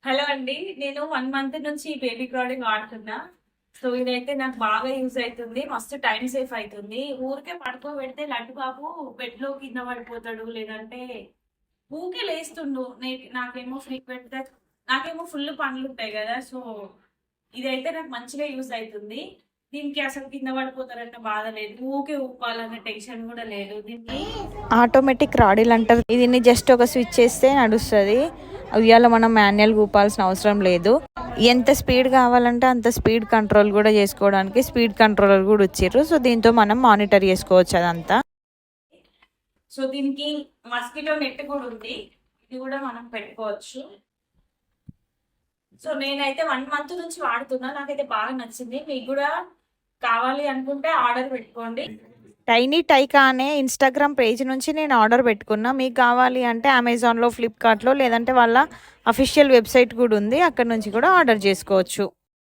Hello అండి. నేను 1 month నుంచి బేబీ ప్రొడక్ట్ వాడుతున్నా. సో, ఇదైతే నాకు బాగా యూజ్ అయితుంది. మస్తు టైమ్ సేఫ్ అయితుంది. ఊరికే పడుకోబెడితే లడ్డు బాబు బెడ్‌లో కింద పడిపోతాడు. లేదంటే ఊకే లేస్తుండు. నాకేమో ఫ్రీక్వెంట్‌గా నాకేమో ఫుల్ పనులుంటాయి గదా! సో, ఇదైతే నాకు మంచిగా యూజ్ అయితుంది. దీనికి అసలు కింద పడిపోతారన్న బాధ లేదు. ఊకే ఊపాలన్న టెన్షన్ గూడా లేదు. దీన్ని ఆటోమేటిక్ రాడిల్ అంటారు. దీన్ని జస్ట్ ఒక స్విచ్ చేస్తే నడుస్తుంది. ఉయ్యాల మనం మాన్యువల్గా ఊపాల్సిన అవసరం లేదు. ఎంత స్పీడ్ కావాలంటే అంత స్పీడ్ కంట్రోల్ కూడా చేసుకోవడానికి స్పీడ్ కంట్రోలర్ కూడా ఇచ్చారు. సో దీంతో మనం మానిటర్ చేసుకోవచ్చు అదంతా. సో, దీనికి మస్కిటో నెట్ కూడా ఉంది. ఇది కూడా మనం పెట్టుకోవచ్చు. సో, నేనైతే 1 మంత్ నుంచి వాడుతున్నా. నాకైతే బాగా నచ్చింది. మీకు కూడా కావాలి అనుకుంటే ఆర్డర్ పెట్టుకోండి. టైనీ టైకా అనే ఇన్స్టాగ్రామ్ పేజ్ నుంచి నేను ఆర్డర్ పెట్టుకున్నా. మీకు కావాలి అంటే అమెజాన్లో, ఫ్లిప్కార్ట్లో, లేదంటే వాళ్ళ అఫీషియల్ వెబ్సైట్ కూడా ఉంది, అక్కడ నుంచి కూడా ఆర్డర్ చేసుకోవచ్చు.